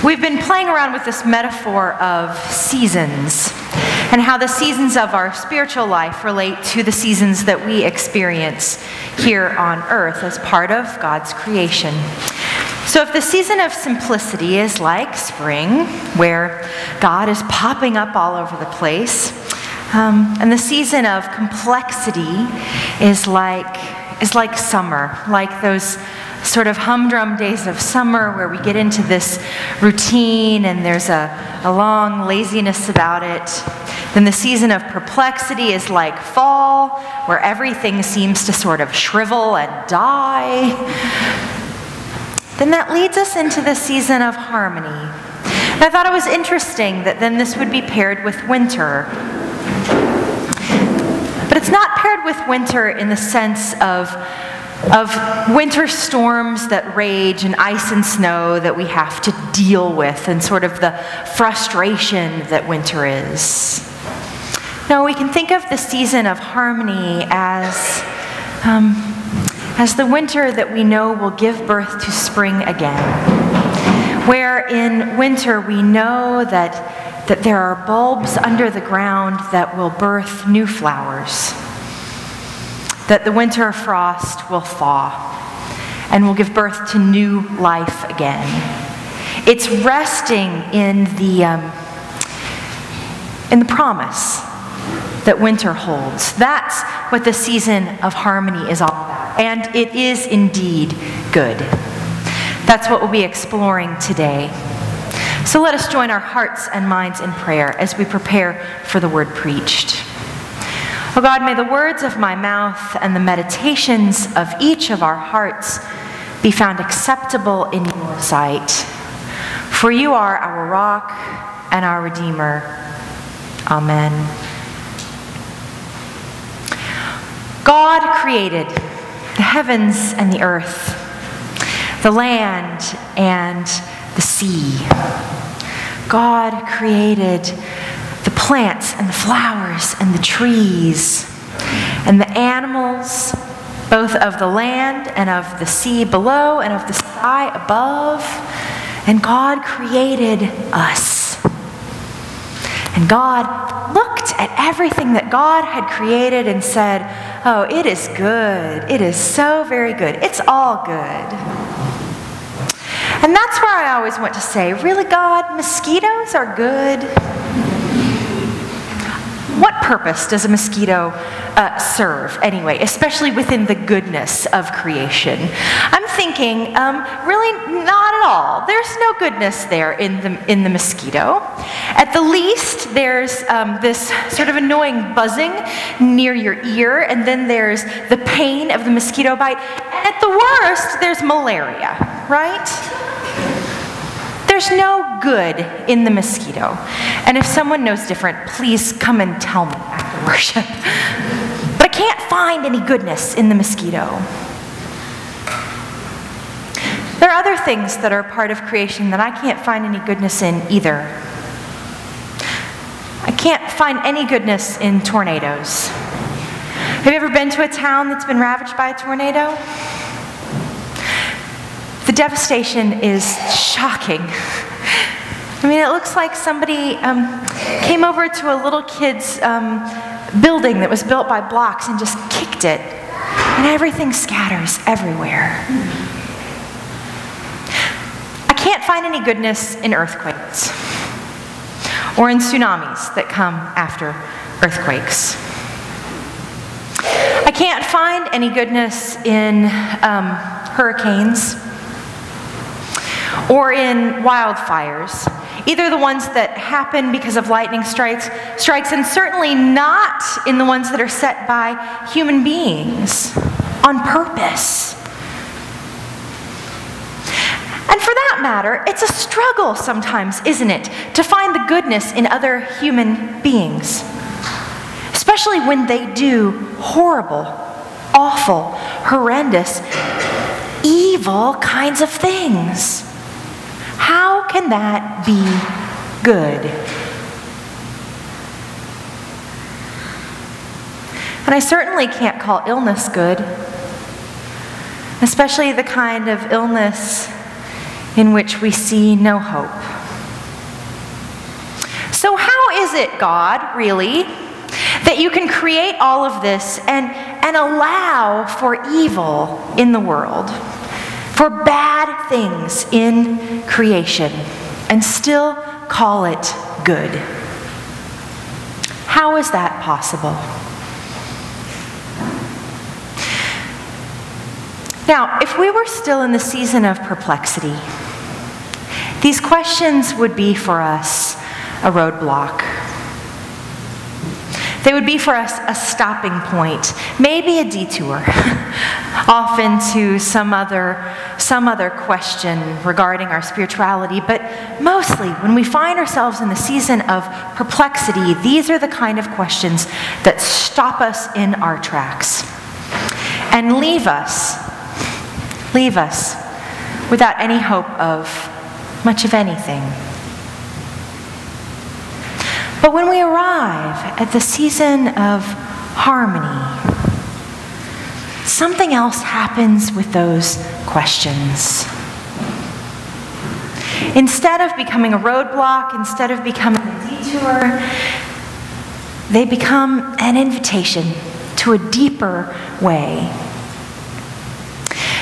We've been playing around with this metaphor of seasons and how the seasons of our spiritual life relate to the seasons that we experience here on earth as part of God's creation. So if the season of simplicity is like spring, where God is popping up all over the place, and the season of complexity is like summer, like those sort of humdrum days of summer where we get into this routine and there's a long laziness about it. Then the season of perplexity is like fall, where everything seems to sort of shrivel and die. Then that leads us into the season of harmony. And I thought it was interesting that then this would be paired with winter. But it's not paired with winter in the sense of winter storms that rage and ice and snow that we have to deal with and sort of the frustration that winter is. No, we can think of the season of harmony as the winter that we know will give birth to spring again. Where in winter we know that there are bulbs under the ground that will birth new flowers. That the winter frost will thaw and will give birth to new life again. It's resting in the promise that winter holds. That's what the season of harmony is all about. And it is indeed good. That's what we'll be exploring today. So let us join our hearts and minds in prayer as we prepare for the word preached. Oh God, may the words of my mouth and the meditations of each of our hearts be found acceptable in your sight. For you are our rock and our Redeemer. Amen. God created the heavens and the earth, the land and the sea. God created the plants and the flowers and the trees and the animals, both of the land and of the sea below and of the sky above. And God created us. And God looked at everything that God had created and said, "Oh, it is good. It is so very good. It's all good." And that's where I always want to say, really, God, mosquitoes are good? What purpose does a mosquito serve anyway, especially within the goodness of creation? I'm thinking, really not at all. There's no goodness there in the mosquito. At the least, there's this sort of annoying buzzing near your ear, and then there's the pain of the mosquito bite. And at the worst, there's malaria, right? There's no good in the mosquito. And if someone knows different, please come and tell me after worship. But I can't find any goodness in the mosquito. There are other things that are part of creation that I can't find any goodness in either. I can't find any goodness in tornadoes. Have you ever been to a town that's been ravaged by a tornado? The devastation is shocking. I mean, it looks like somebody came over to a little kid's building that was built by blocks and just kicked it, and everything scatters everywhere. I can't find any goodness in earthquakes or in tsunamis that come after earthquakes. I can't find any goodness in hurricanes or in wildfires, either the ones that happen because of lightning strikes, and certainly not in the ones that are set by human beings on purpose. And for that matter, it's a struggle sometimes, isn't it, to find the goodness in other human beings, especially when they do horrible, awful, horrendous, evil kinds of things. How can that be good? And I certainly can't call illness good, especially the kind of illness in which we see no hope. it, God, really, that you can create all of this and allow for evil in the world, for bad things in creation, and still call it good? How is that possible? Now, if we were still in the season of perplexity, these questions would be for us a roadblock. They would be for us a stopping point, maybe a detour, often to some other question regarding our spirituality. But mostly, when we find ourselves in the season of perplexity, these are the kind of questions that stop us in our tracks and leave us without any hope of much of anything. But when we arrive at the season of harmony, something else happens with those questions. Instead of becoming a roadblock, instead of becoming a detour, they become an invitation to a deeper way.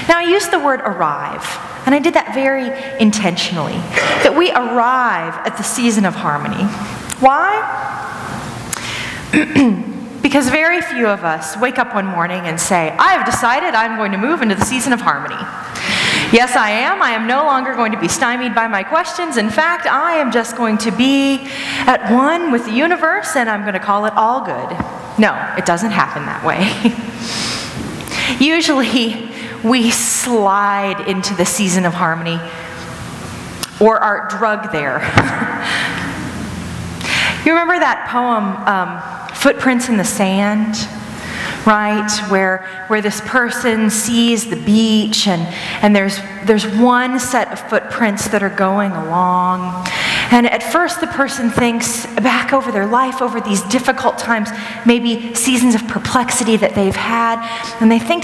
Now, I used the word arrive, and I did that very intentionally, that we arrive at the season of harmony. Why? Because very few of us wake up one morning and say, I have decided I'm going to move into the season of harmony. Yes, I am. I am no longer going to be stymied by my questions. In fact, I am just going to be at one with the universe, and I'm going to call it all good. No, it doesn't happen that way. Usually, we slide into the season of harmony or are drugged there. You remember that poem, Footprints in the Sand, right? Where this person sees the beach and there's one set of footprints that are going along. And at first the person thinks back over their life, over these difficult times, maybe seasons of perplexity that they've had, and they think to